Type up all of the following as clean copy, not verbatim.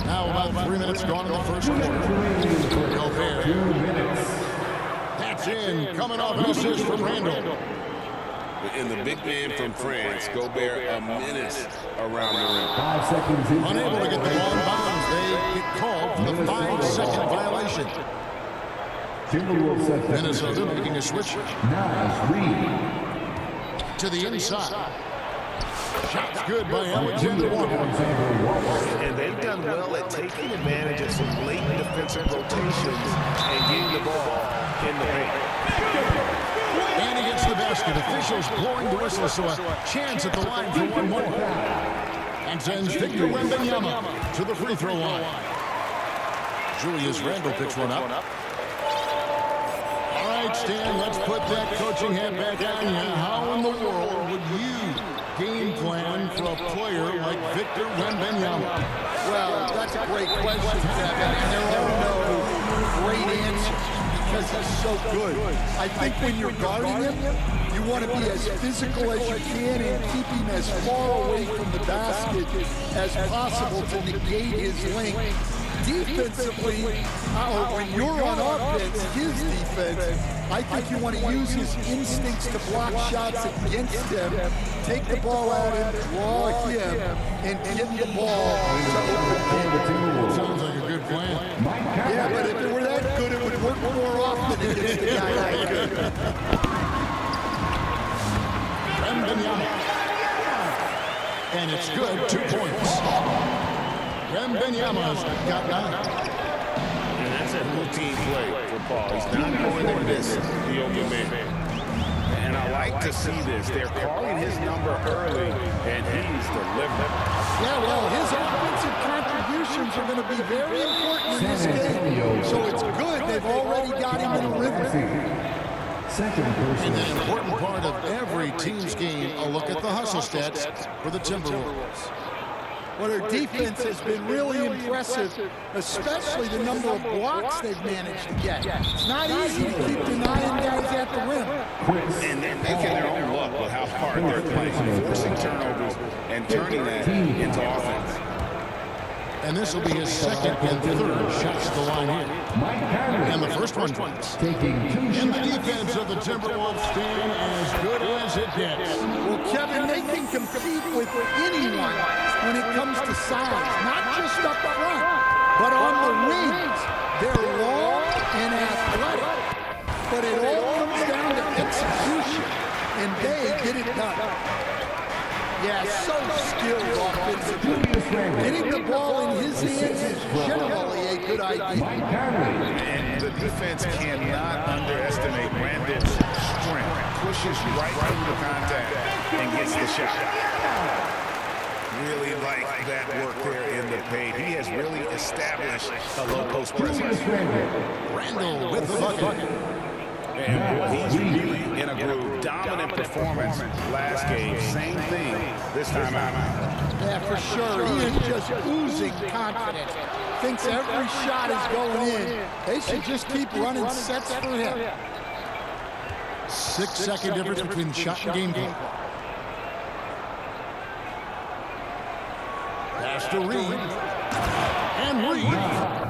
Now about 3 minutes gone in the first quarter. Gobert. 2 minutes. That's in. Coming off an assist from Randall. And the big man from France, Gobert, a menace around the rim. 5 seconds in. Unable to get the ball in bounds. They get called for the 5-second violation. Timberwolves set the Minnesota making a switch Nice read. to the inside. Shots good by Alexander Walker. And they've done well at taking advantage of some late defensive rotations and getting the ball in the paint. And he gets the basket. Officials blowing the whistle, so a chance at the line for one more. And sends Victor Wembanyama to the free throw line. Julius Randle picks one up. All right, Stan, let's put that coaching hat back on you. How in the world would you game plan for a player like Victor Wembanyama? Well, that's a great question, Kevin, and there are no great answers because he's so good. I think when you're guarding him, you want to be as physical as you can and keep him as far away from the basket as possible to negate his length. Defensively, when you're on offense, his defense, I think you want to use his instincts to block shots against him, take the ball out and draw him, and get the ball. Sounds like a good plan. Yeah, but if it were that good, it would work more often against a guy like him. Wembanyama. And it's good, 2 points. Wembanyama's got 9. And that's a routine play for Paul. He's not going to miss the open man. And I like to see this. They're calling his number early, and he's delivering. Yeah, well, his offensive contributions are going to be very important in this game. So it's good they've already got him in a rhythm. Second And person. an important part of every team's game, a look at the hustle stats for the Timberwolves. Well, their defense has been really impressive, especially the number of blocks they've managed to get. It's not easy to keep denying guys at the rim. And they're making their own luck with how hard they're playing, forcing turnovers and turning that into offense. And this will be his second and third shots to the line here. And the first one points. Taking 2 And the shots. defense of the Timberwolves stand as good as it gets. Well, Kevin, they can compete with anyone when it comes to size, not just up front, but on the wings. They're long and athletic, but it all comes down to execution, and they get it done. Yeah, so skilled offensively. Getting the ball in his hands is generally a good idea. And the defense cannot underestimate Randall's strength. Pushes right through the contact and gets the shot. Really like that work there in the paint. He has really established a low post presence. Randall with the bucket. And boy, he's really in a groove. Dominant performance last game. Same thing this time out. Yeah, for sure. He is just oozing confidence. Thinks every shot is going in. They should just keep running sets for him. 6-second difference between shot and game clock. Pass to Reed. And Reed.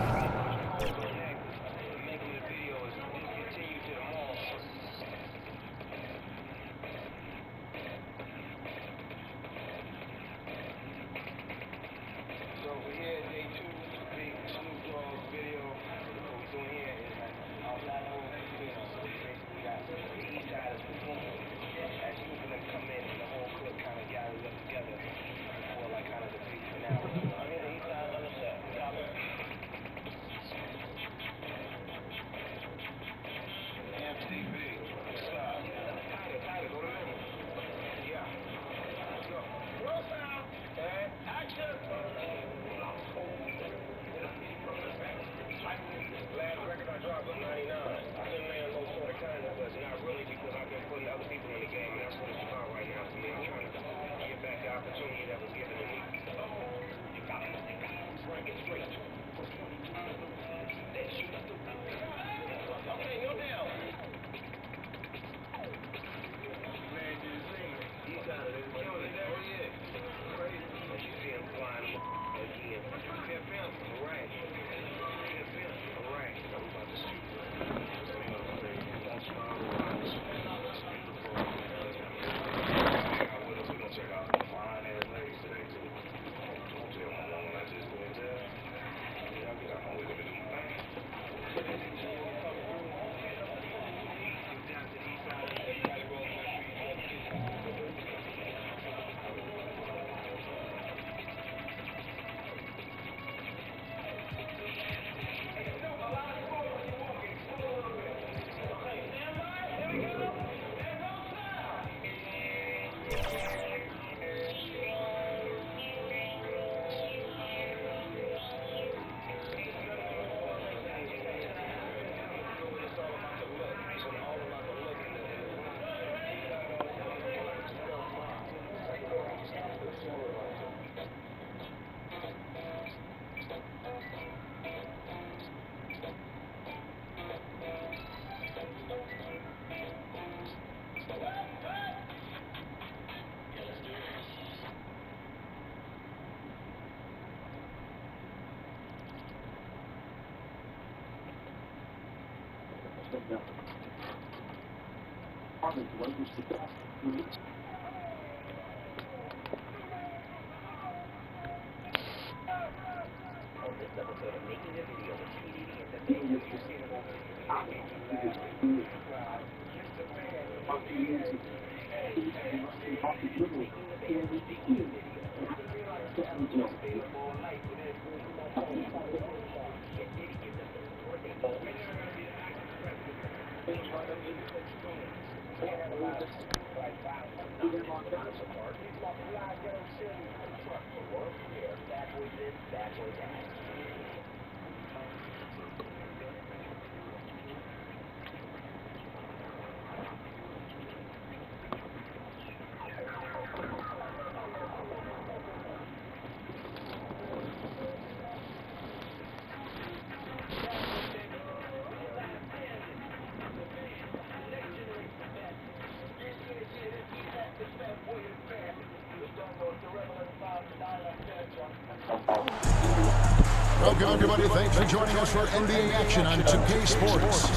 Welcome, everybody. Thanks for joining us for NBA action on 2K Sports.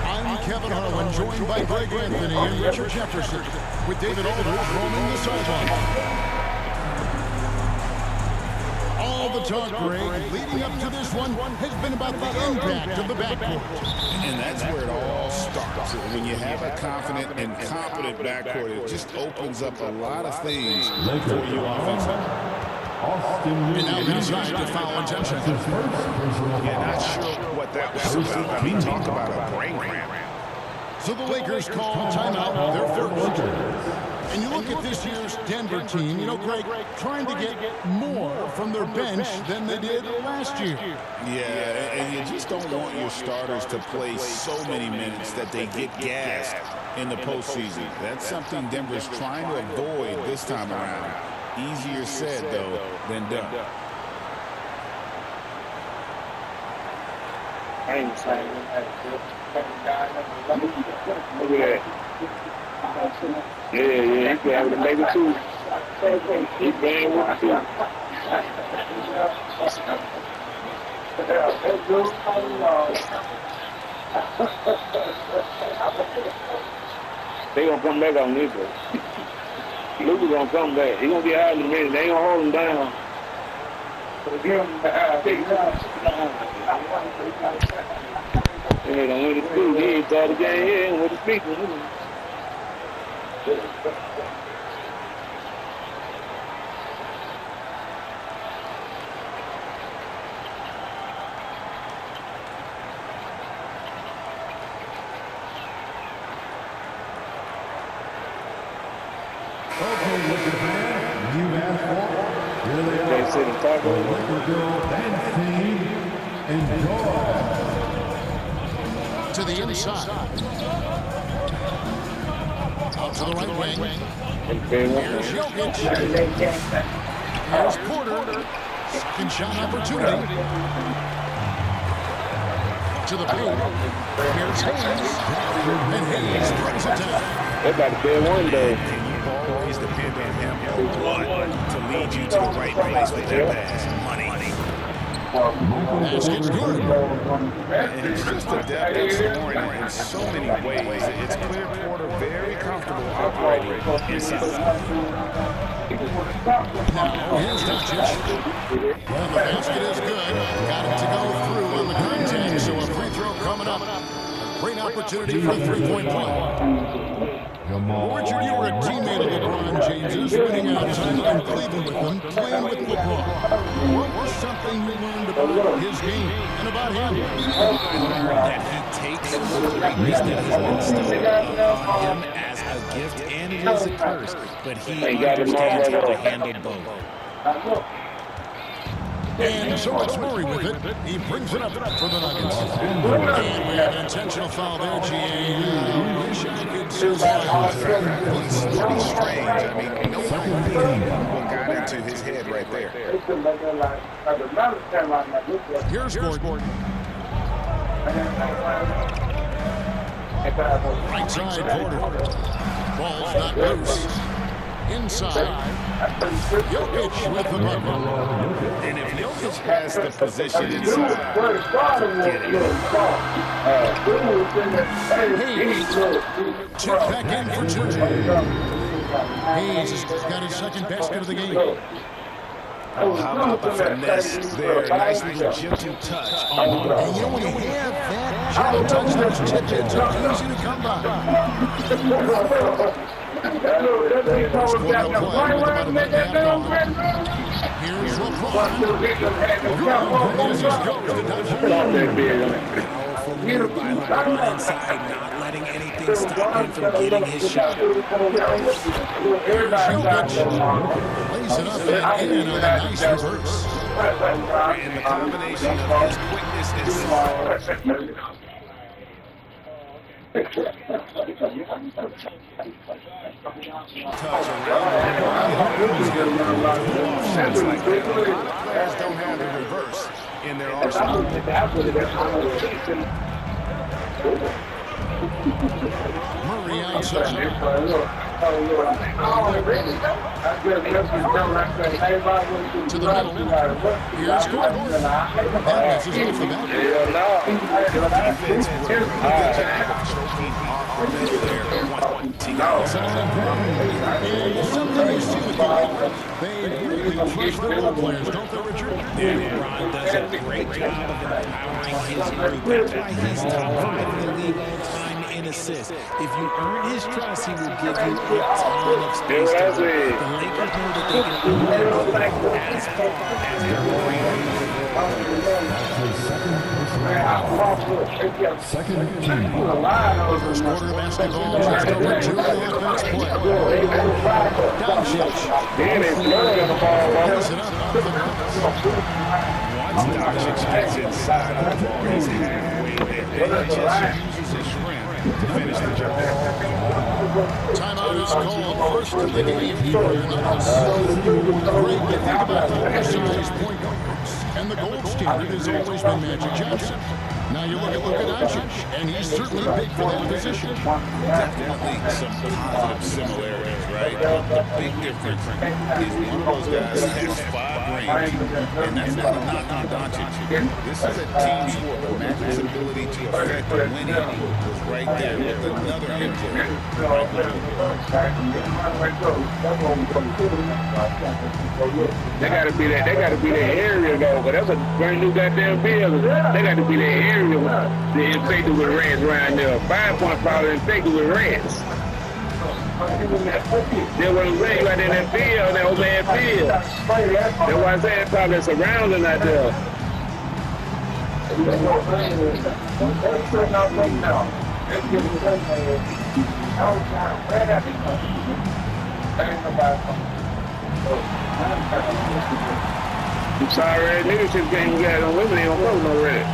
I'm Kevin Harlan, joined by Greg Anthony and Richard Jefferson, with David Aldridge roaming the sideline. All the talk, Greg, leading up to this one has been about the impact of the backcourt. And that's where it all starts. When you have a confident and competent backcourt, it just opens up a lot of things for you offensively. And now they decide to foul intention. Yeah, not sure what that was about. I mean, talk about a brain cramp. So the Lakers call timeout, their first. And you look at this year's Denver team, you know, Greg, trying to get more from their bench than they did last year. Yeah, and you just don't want your starters to play so many minutes that they get gassed in the postseason. That's something Denver's trying to avoid this time around. Easier said, though, than done. I ain't saying look at that. Yeah, you can have the baby too. He's playing with it too. They gonna come back on this, though. Luka's gonna come back. He gonna be out in a minute. They ain't gonna hold him down. Yeah, don't win the speed. He ain't thought the game here with the speed. Okay, Laker fan, you've asked for it. Here they are. The Laker girl dance team. Enjoy. To the inside. Out to the right wing. Here's Jokic. Here's Porter. Second shot opportunity. To the paint. Here's Hayes. And Hayes brings it down. They're about to be one day. Always depend on him or what to lead you to the right place with that pass. Money. Basket's good. And he's just adept at scoring in so many ways. It's clear Porter very comfortable operating inside. Now, here's Doncic. Well, the basket is good. Got it to go through on the contact, so a free throw coming up. A great opportunity for a three-point play. Richard, you were a teammate of LeBron James's, winning a title in Cleveland with him, playing with LeBron. What was something you learned about his game and about him? I learned that he takes the greatness that has been bestowed on him as a gift, and it is a curse, but he understands how to handle both. And so it's Murray with it. He brings it up for the Nuggets. And we have an intentional foul there, G.A. Wish I could see that. It's pretty strange. I mean, no what got into his head right there. Here's Gordon. Right side, Porter. Ball's not loose. Inside. Jokic with the bucket. And if Jokic has the position inside, forget it. Hayes. Check back in for two. Hayes has got his second basket of the game. Oh, how about the finesse there? Nice little gentle touch. And you know when you have that gentle touch, those tidbits are easy to come by. First quarter of play with about a minute and a half gone. Here's LeBron. Powerful move by LeBron inside, not letting anything stop him from getting his shot. Here's Jokic. Lays it up and in on a nice reverse. And the combination of his quickness and touch around. Players don't have the reverse in their arsenal. Murray outside. To the middle. Here's Gordon. That misses off the back. Defense was a good job of choking offense there. And something you see with the they really trust their role players, don't they, Richard? And LeBron does a great job of empowering his group. That's why he's top 5 in the league all time in assists. If you earn his trust, he will give you a ton of space to work. The Lakers know that they can own their group as far as their brand. Second team. First quarter of basketball, just over 2 offense play. Doncic. Lays it up off the glass. Once Doncic gets inside of the ball, he's halfway there. He just uses his strength to finish the job. Timeout is called. First of the game here in the house. Great to think about the oversized point guards. And the gold standard has always been Magic Johnson. Now you look at Luka Doncic, and he's certainly big for that position. Definitely some positive similarities, right? The big difference is one of those guys has 5 rings, and that's not a knock on Doncic. This is a team sport. Magic's ability to affect winning was right there with another MJ. They got to be that. They got to be that area though. But that's a brand new goddamn building. They got to be that area. They're infected with rats around there. 5-point foul infected with rats. There was a ring right in that field, that old man field. That's why I say it's probably surrounding out there. I'm sorry, I knew this game we got on women, they don't know no red.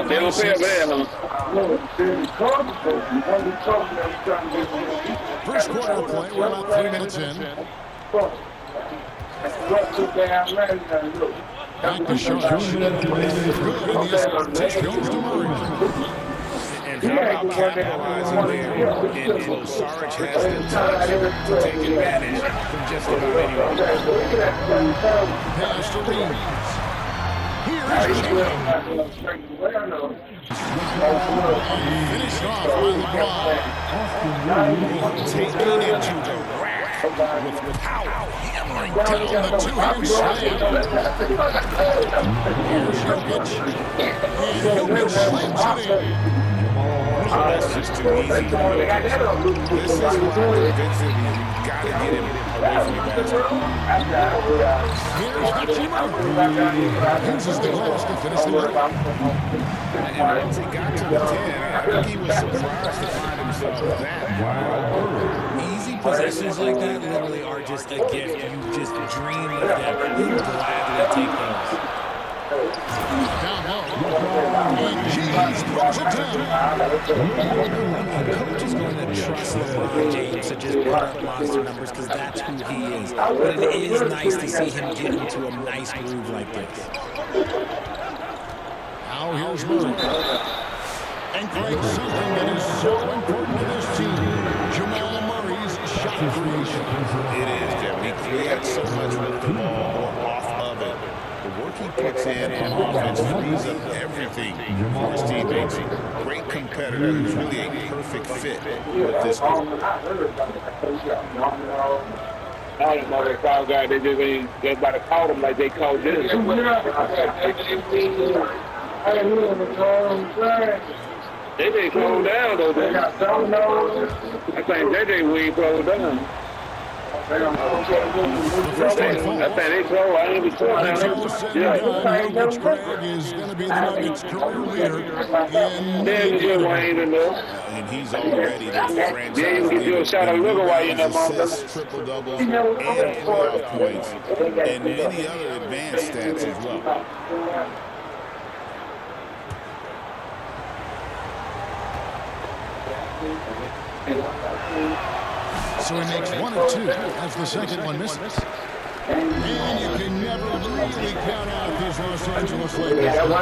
They don't pay there. First quarter of play, we're about 3 minutes in. Back to Sharks. Good, and the assist goes to Murray. And how about capitalizing there in close? Sarge has the touch to take advantage from just about anyone. Pass to Reeves. Here's King. Finished off by LeBron. Taking it to the rack with power. Hammering down the two-hand slam. Here's Jokic. And Jokic slams it in. That's just too easy to do. This is why defensively you got to get him away from the basket. Here's Hachimura. Uses the glass to finish the work. And once he got to the 10, I think he was surprised to find himself that. Easy possessions like that literally are just a gift. You just dream of them. You gladly take those. Down low. And James brings it down. A coach is going to trust LeBron James to just put up monster numbers because that's who he is. But it is nice to see him get into a nice groove like this. Now here's Murray. And creates something that is so important to this team. Jamal Murray's shot creation. It is, Kevin. He creates so much with the ball or off of it. The work he puts in on offense frees up everything for his teammates. Great competitor who's really a perfect fit with this group. I don't know that foul guy. They just ain't. Everybody called him like they called this. They didn't close down though. I think they didn't close down. The first one falls. I think they closed. I ain't be closed And down. all said and done, Jokic Greg is going to be the Nuggets' career leader in Then you just Wayne in there. And he's already the franchise Yeah, you can give you a shot of liquor while you're in that assists, motherfucker. triple doubles, and playoff points, and many other advanced stats as well. So he makes 1 of 2 as the second one misses. And you can never really count out these Los Angeles Lakers. No, I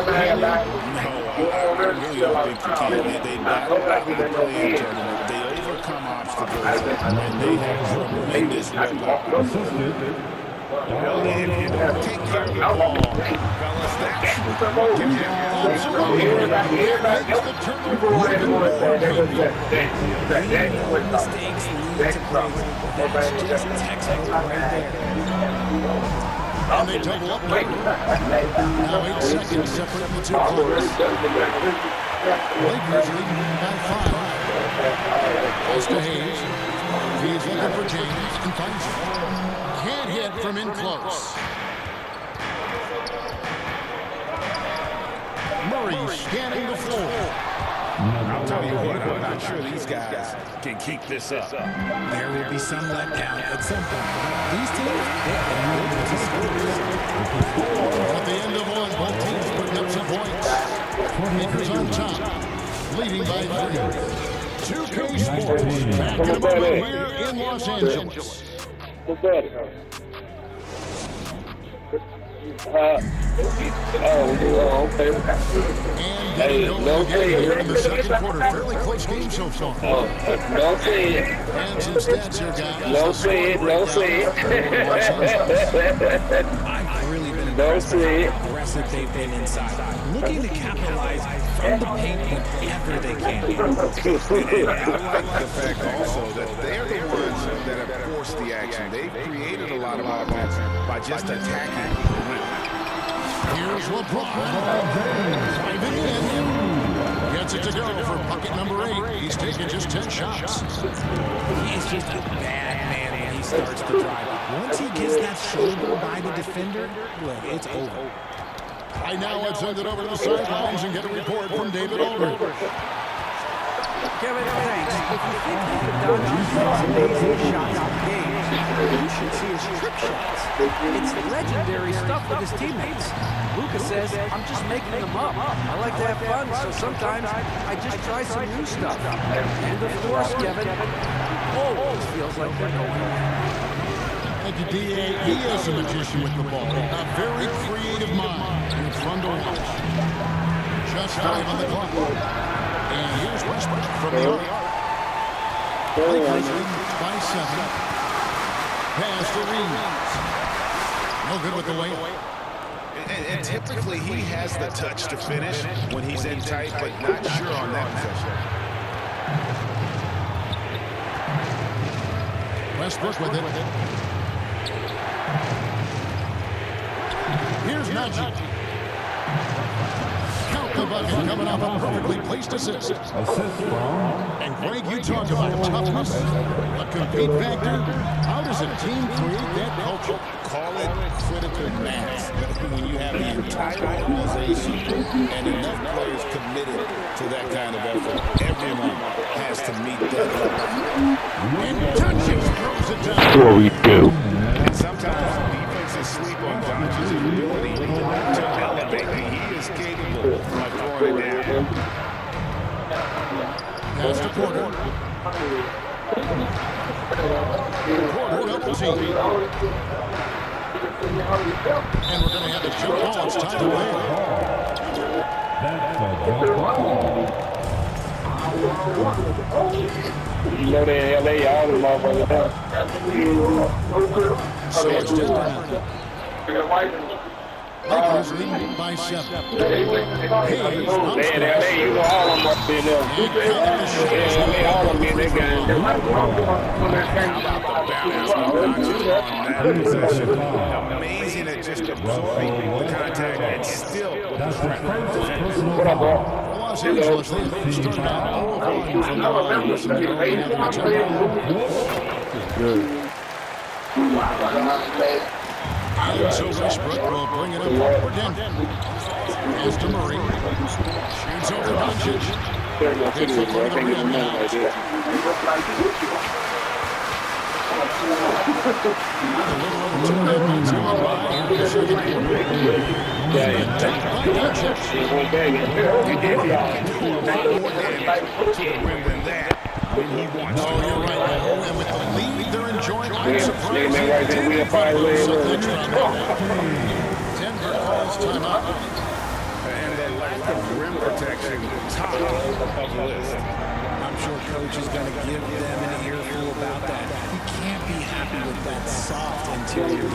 really don't think you can. They battle out in the play-in tournament. They overcome obstacles, and they have tremendous willpower. And if you don't take care of the ball, fellas, that can Mistakes lead to breaks. That's just textbook right there. And they double up. Now 8 seconds separating the two players. Lakers leading by 5. Goes to Hayes. He's looking for James and finds him. Can't hit from in close. Murray scanning the floor. I'll tell you what, I'm not sure these guys can keep this up. There will be some letdown at some point. These teams, they are able to score. At the end of one, both teams putting up some points. Lakers on top, leading by 3. 2K Sports, back in a moment here in Los Angeles. Okay. And getting going again here in the second quarter. Fairly close game so far. Don't say it. And some stats here, guys. Don't say it. Don't say it. I've really been Don't impressed with say it. how aggressive they've been inside. Looking to capitalize from the paint whenever they can. I like the fact also that they're the ones that have forced the action. They've created a lot of offense by just attacking the rim. Here's LeBron. Driving in. Gets it to go for bucket number 8. He's taken just 10 shots. He's just a bad man when he starts to drive. Once he gets that shoulder by the defender, well, it's over. Right now, let's send it over to the sidelines and get a report from David Aldridge. Kevin, thanks. If you think he could dodge some amazing shots in games, you should see his trip shots. It's legendary stuff with his teammates. Luka says, I'm just making them up. I like to have fun, so sometimes I just try some new stuff. And of course, Kevin, always feels like they're going. And Thank you, D.A. He is a magician with the ball. A very creative mind. And fun to watch. Just 5 on the clock. And here's Westbrook from the arc. Lakers lead by 7. Pass to Reeves. No good with the layup. And typically he has the touch to finish when he's in tight, but not sure on that possession. Westbrook with it. Here's Najee. Count the bucket coming off a perfectly placed assist. And Greg, you talk about toughness, a compete factor. How does a team create that culture? Call it critical mass. When you have the entire organization and enough players committed to that kind of effort, everyone has to meet that level. And Doncic throws it down. That's what we do. And sometimes defenses sleep on Doncic's ability to elevate. He is capable of throwing it down. Pass to Porter. Porter double team. And we're going to have a jump ball. It's time to play. That's a jump ball. You know they in LA, all the motherfuckers down. So it's just Lakers leading by 7. Hayes They in LA, you know all of them up in there. They in LA, all of them in that game. Amazing at just absorbing the contact and still with the strength. What up, bro? Los Angeles started out 0-1 from the line. And so Westbrook will bring it up for Denver. Pass to Murray. Shoots over Doncic. Takes it for the rim now. A little over 2 minutes gone by in the second quarter. Taken by Doncic. When he wants No, you're right, Mo. And with the lead they're enjoying, I'm surprised Nigga, man, right there, we a fire lane. Denver calls timeout. and the lack of rim protection top of the list. I'm sure coach is going to give them an earful about that. You can't be happy with that soft interior D.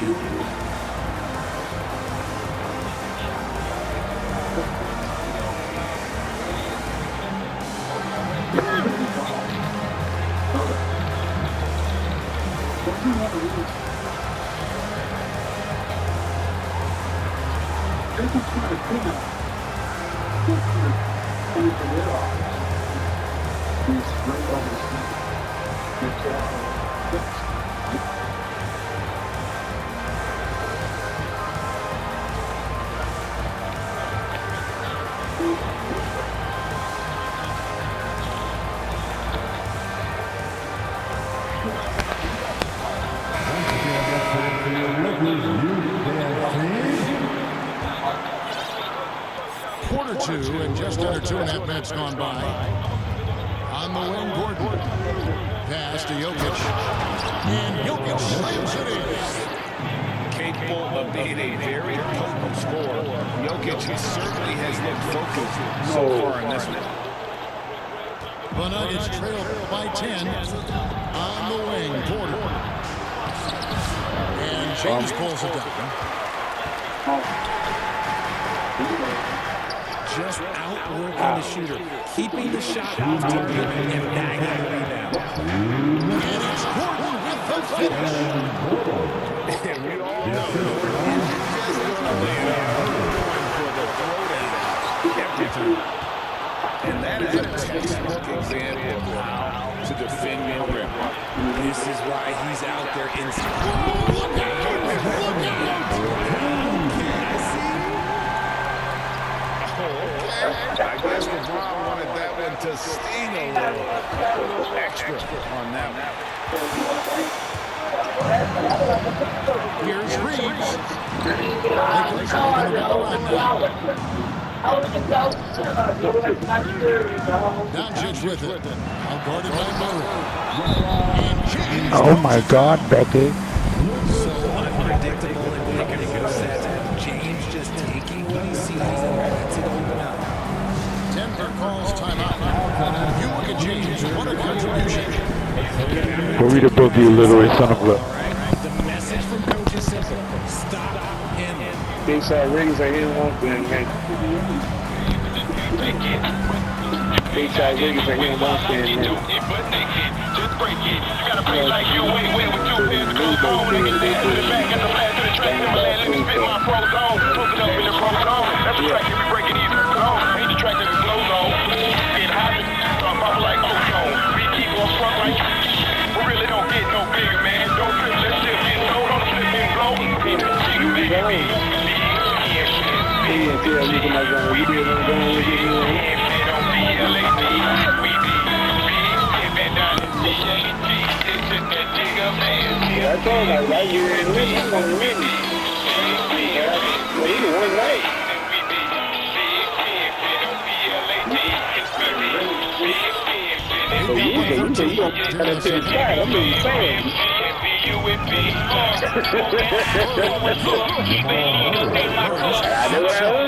Quarter 2 and just under 2.5 minutes gone by. On the wing, Gordon. Pass to Jokic. And Jokic slams it in. Capable of being a very potent scorer, Jokic certainly has looked focused so far in this one. The Nuggets trail by 10 on the wing, Porter. And James pulls it down. Just outworking the shooter, keeping the shot off target and bagging the rebound. And it's Gordon with the finish. And we all know he's just going to land for the throwdown every time. And that is a textbook example of how to defend your rim. This is why he's out there in I guess LeBron wanted that one to sting a little extra on that one. Here's Reeves. Lakers taking the ball right now. Doncic with it. Outguarded by Murray. And James. Oh my God, Becky. So read a book, you illiterate son of a... The message from coach is simple. Stop him. Big side rings are here one thing, man. Big side rings are here one thing, man. Just break it. You gotta break like you wait with 2 pins to close on. When it gets to the back and the flat to the track, and my land, let me spit my pro zone. Post it up in the pro zone. That's the track that we break it easy. Ain't the track that we flow on. Get hot, start popping like ozone. We keep on front like we really don't get no bigger, man. Don't trip, let's just get low on the flip and blow. I told him, like, you ain't winning, I'm gonna win. Well, he won night. So you don't got to the side. I'm being saying. I know what I heard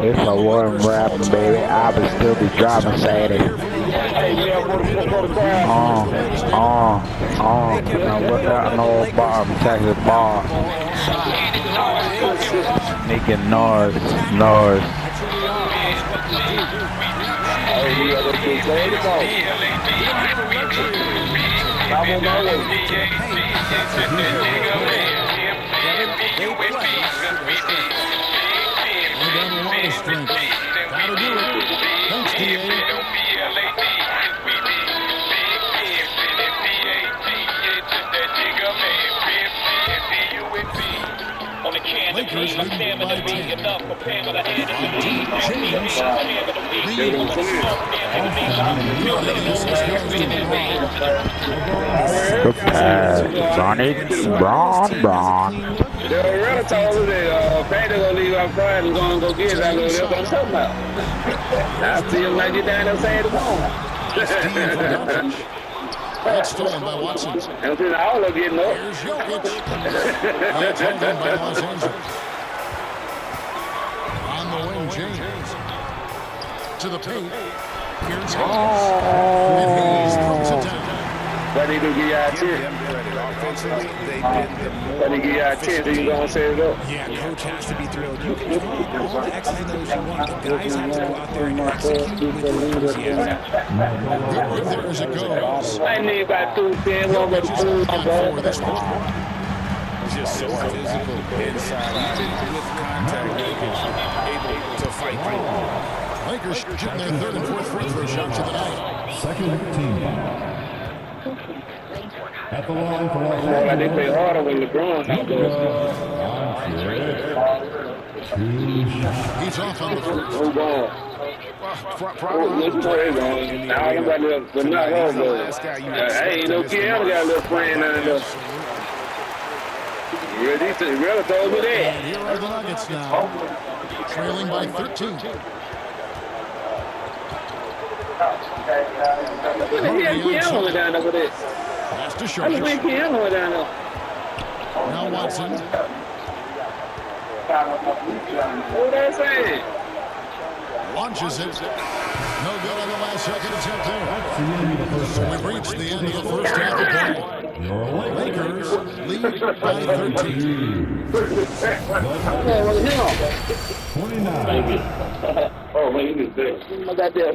If I wasn't rapping, baby, I would still be driving Sadie. Now look out an old bar, Texas bar. Nigga North. That'll do it. Thanks, D.A. Lakers lead by 10. Good pass, Braun. The real told me that Brandon gonna leave on Friday and go get it. I go, that's what I'm talking about. I see him when I get down there saying the phone. That's stolen by Watson. And then all of getting up. Here's Jokic. That's held in by Los Angeles. On the wing, James. To the paint. Here's Hayes. And Hayes throws it down. But he do give you a 10. But he give you a 10, so you gonna set it up. Yeah, coach has to be thrilled. You can throw all the X's and O's you want. The guys have to go out there and execute with enthusiasm. Good work there as it goes. I need about 2-10, one more to For this one. Just so physical inside, even with contact, able to fight through. Lakers shooting their third and fourth free throw shots of the night. Second team foul. At the line for Los Angeles. They play harder when LeBron out there. He's off on the first. Who's going? But not over. Hey, you know, Keanu got a little friend down there. Really told me that. And here are the Nuggets now, trailing by 13. Keanu down over there. That's to show. I just think Keanu down there. Now Watson. What did I say? Launches it. No good on the last second attempt there. So we've reached the end of the first half of play. Lakers lead by 13. 29. Oh, man, you can say. I got that.